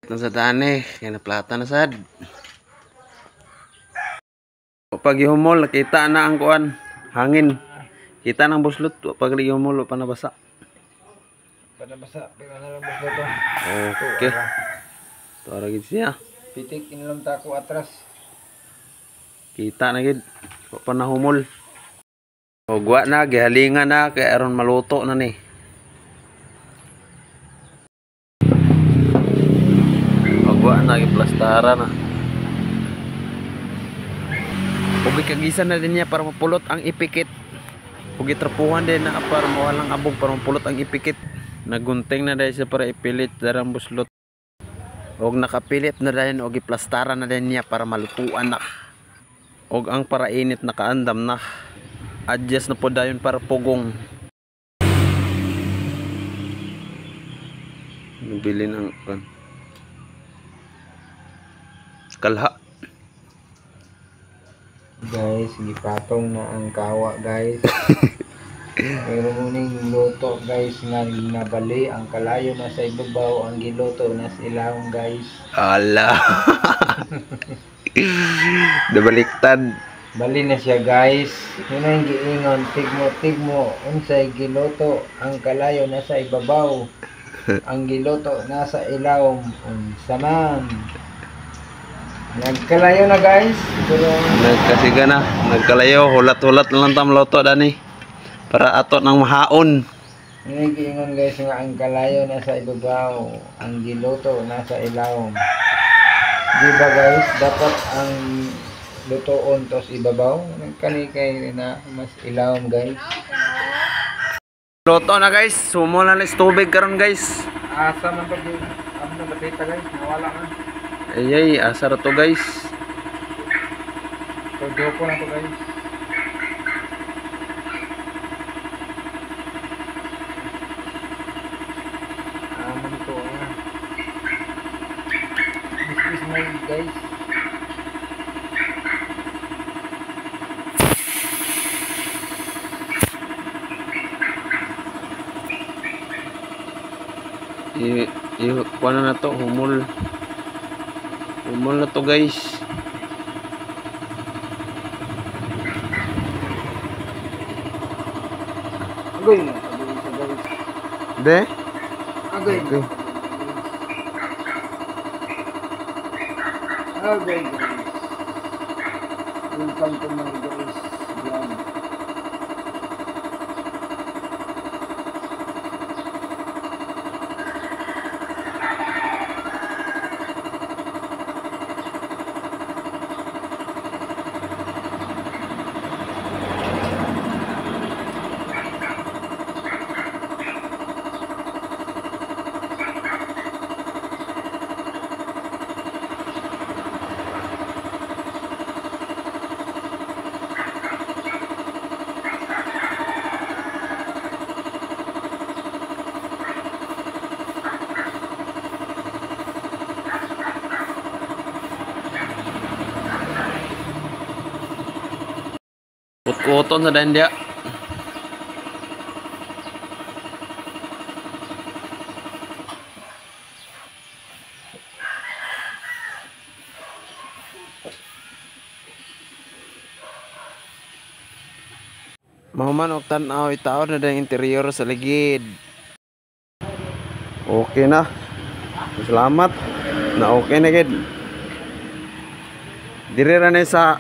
Ito sa daan kaya naplata na sad. Pag ihumol, nakita na ang kuan, hangin. Kita ng buslot, pag ihumol, panabasa. Panabasa, pero na lang buslot to. Okay. Ito aragid siya. Pitik, inilam tako atras. Kita na gid. Pa nahumol. Ogwa na, gihalingan na, kaya aron maluto na ni. Ogwa na, giplastara na. Ug kagisan na din niya para mapulot ang ipikit. Ug itrapuhan din na para mawalang abog para mapulot ang ipikit. Nagunting na dahil siya para ipilit darang buslot. Ug nakapilit na dahil og iplastara na din niya para malutuan na. Ug ang para init nakaandam na. Adjust na po dayon para pugong. Nabili ng kalha. Guys, gipatong na ang kawa guys. Pero muning luto guys nga nabali ang kalayo na sa ibabaw, ang giluto na sa ilawom guys. Ala. Nabaliktad. Bali na siya guys. Yun ang giingon, tigmo unsay giluto ang kalayo na sa ibabaw, ang giluto nasa ilawom. Unsa man. Nagkalayo na guys. Pero Nagkasiga na. Nagkalayo. Hulat-hulat na lang tam loto dani. Para ato ng mahaon. giingon guys nga ang kalayo nasa ibabaw, ang giluto nasa ilawom. Di ba guys? Dapat ang lutoon tos ibabaw. Kani na mas ilawom guys. Loto na guys. Sumo na lis tubig karon guys. Asa man pag ano batita guys, nawala na. Ayay, asar to guys. Todo ko na to guys. Aman to This is my guys. Kuha na to, humul. Humul na to guys. Agoy. De? Agoy. Okay. Agoy guys. Welcome to my guys vlog. Put-kuton sa dan dia. Mahuman og tan-aw itaon na dang interior sa ligid. Okay na. Salamat. Na okay na gid. Dire ra na sa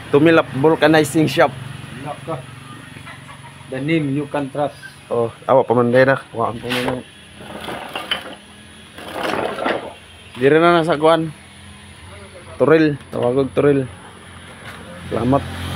Tumilap Vulcanizing Shop. Naka. The name you can trust. Oh, awa pamanday na. Wa ang pamanday. Dire na nasa kuan. Turil, tawagog turil. Salamat.